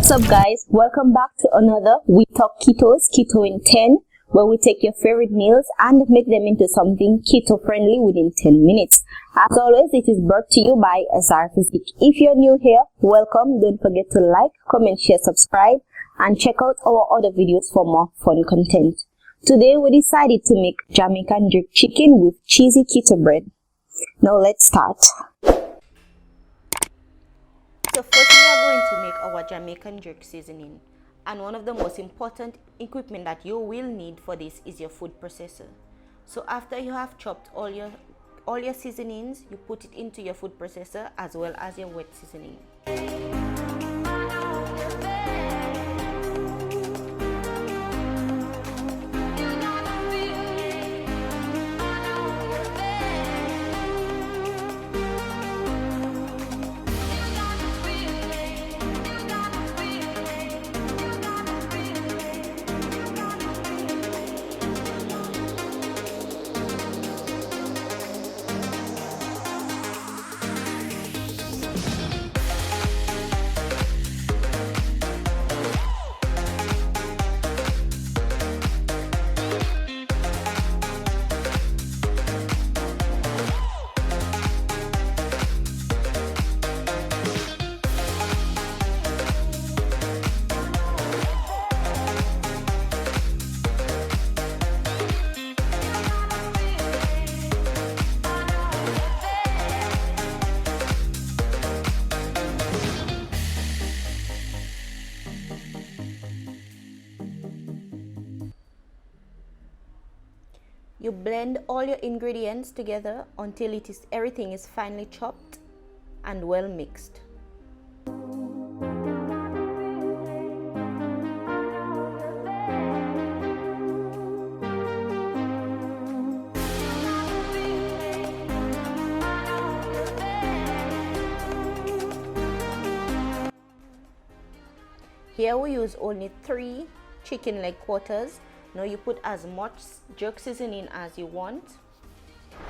What's up guys, welcome back to another We Talk Ketos, Keto in 10, where we take your favorite meals and make them into something keto friendly within 10 minutes. As always, it is brought to you by Azar Physique. If you're new here, welcome. Don't forget to like, comment, share, subscribe, and check out our other videos for more fun content. Today we decided to make Jamaican Jerk Chicken with Cheesy Keto bread. Now let's start. So first we are going to make our Jamaican jerk seasoning, and one of the most important equipment that you will need for this is your food processor. So after you have chopped all your seasonings, you put it into your food processor as well as your wet seasoning. You blend all your ingredients together until everything is finely chopped and well mixed. Here we use only 3 chicken leg quarters. Now you put as much jerk seasoning as you want,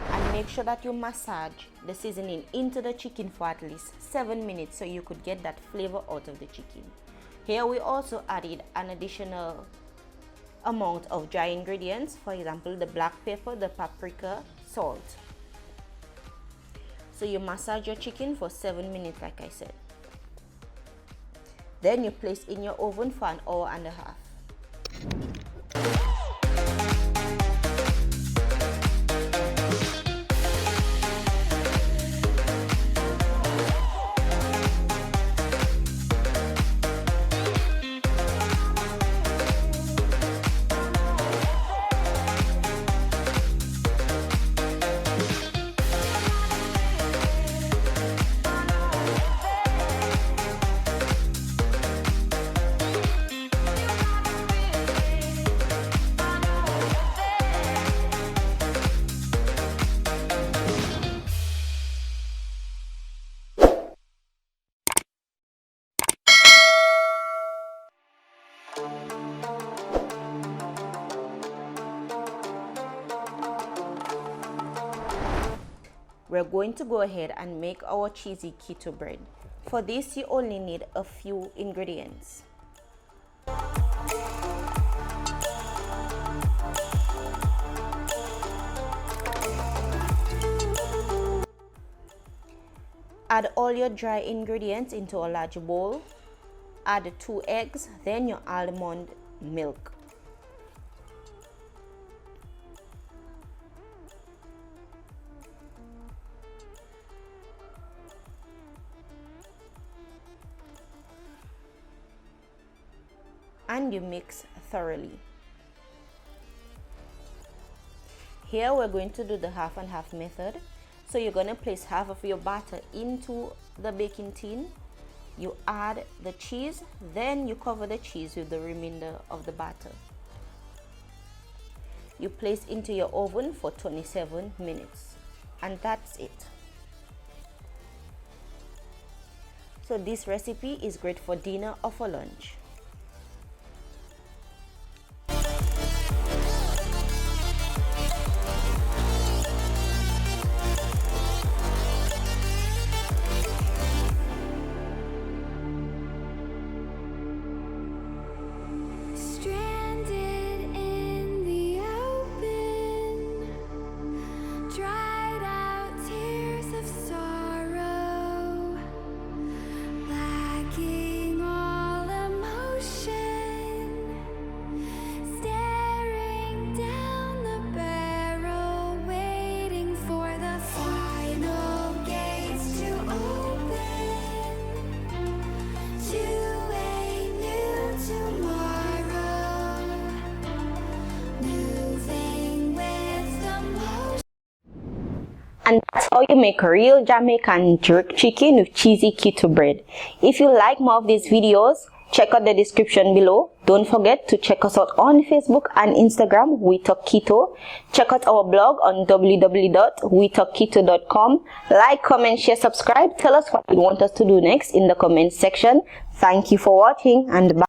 and make sure that you massage the seasoning into the chicken for at least 7 minutes so you could get that flavor out of the chicken. Here we also added an additional amount of dry ingredients, for example the black pepper, the paprika, salt. So you massage your chicken for 7 minutes like I said. Then you place in your oven for an hour and a half. We're going to go ahead and make our cheesy keto bread. For this, you only need a few ingredients. Add all your dry ingredients into a large bowl. Add 2 eggs, then your almond milk. And you mix thoroughly. Here we're going to do the half and half method. So you're going to place half of your batter into the baking tin. You add the cheese, then you cover the cheese with the remainder of the batter. You place into your oven for 27 minutes, and that's it. So this recipe is great for dinner or for lunch. And that's how you make real Jamaican jerk chicken with cheesy keto bread. If you like more of these videos, check out the description below. Don't forget to check us out on Facebook and Instagram, We Talk Keto. Check out our blog on www.wetalkketo.com. Like, comment, share, subscribe. Tell us what you want us to do next in the comment section. Thank you for watching and bye.